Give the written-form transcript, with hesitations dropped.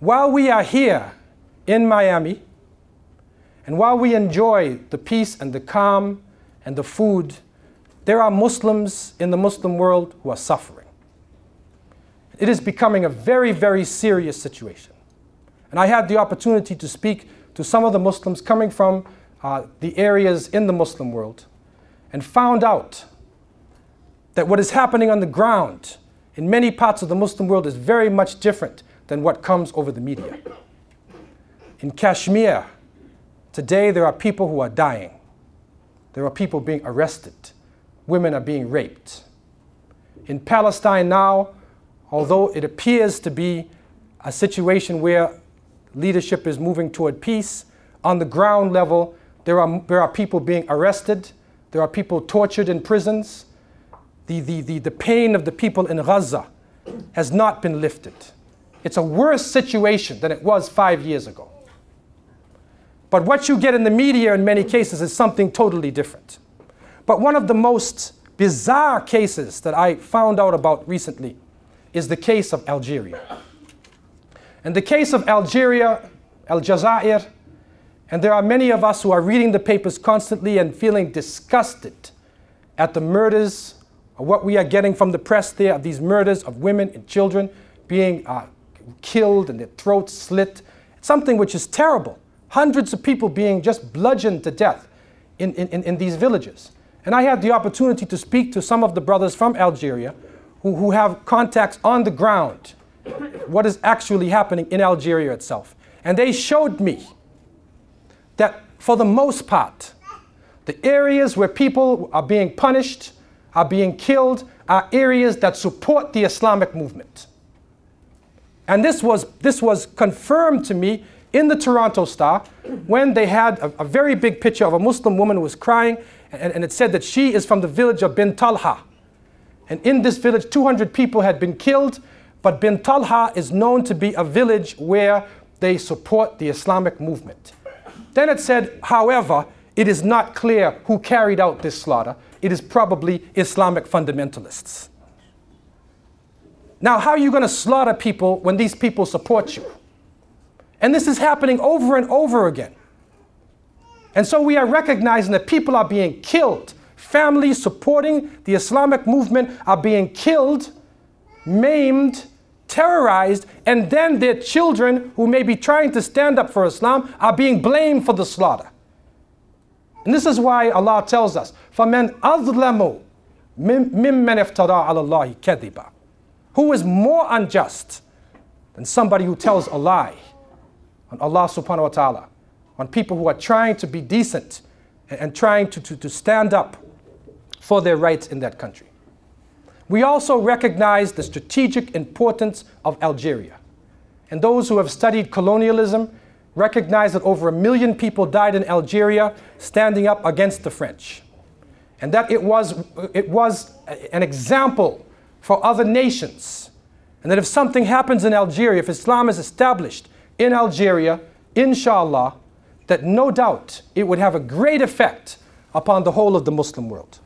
while we are here in Miami, and while we enjoy the peace and the calm and the food, there are Muslims in the Muslim world who are suffering. It is becoming a very, very serious situation. And I had the opportunity to speak to some of the Muslims coming from the areas in the Muslim world and found out that what is happening on the ground in many parts of the Muslim world is very much different than what comes over the media. In Kashmir, today there are people who are dying. There are people being arrested. Women are being raped. In Palestine now, although it appears to be a situation where leadership is moving toward peace, on the ground level, there are people being arrested. There are people tortured in prisons. The pain of the people in Gaza has not been lifted. It's a worse situation than it was 5 years ago. But what you get in the media in many cases is something totally different. But one of the most bizarre cases that I found out about recently is the case of Algeria. In the case of Algeria, Aljazair, and there are many of us who are reading the papers constantly and feeling disgusted at the murders, or what we are getting from the press there, of these murders of women and children being killed and their throats slit. It's something which is terrible. Hundreds of people being just bludgeoned to death in these villages. And I had the opportunity to speak to some of the brothers from Algeria who have contacts on the ground, what is actually happening in Algeria itself. And they showed me that for the most part, the areas where people are being punished, are being killed, are areas that support the Islamic movement. And this was confirmed to me in the Toronto Star when they had a very big picture of a Muslim woman who was crying, and it said that she is from the village of Bin Talha. And in this village, 200 people had been killed, but Bin Talha is known to be a village where they support the Islamic movement. Then it said, however, it is not clear who carried out this slaughter. It is probably Islamic fundamentalists. Now, how are you going to slaughter people when these people support you? And this is happening over and over again. And so we are recognizing that people are being killed. Families supporting the Islamic movement are being killed, maimed, terrorized, and then their children who may be trying to stand up for Islam are being blamed for the slaughter. And this is why Allah tells us, فَمَنْ أَظْلَمُ مِمَّنْ افترى عَلَى اللَّهِ كَذِبًا. Who is more unjust than somebody who tells a lie on Allah subhanahu wa ta'ala, on people who are trying to be decent and trying to stand up for their rights in that country. We also recognize the strategic importance of Algeria. And those who have studied colonialism recognize that over 1 million people died in Algeria standing up against the French. And that it was an example for other nations. And that if something happens in Algeria, if Islam is established in Algeria, inshallah, that no doubt it would have a great effect upon the whole of the Muslim world.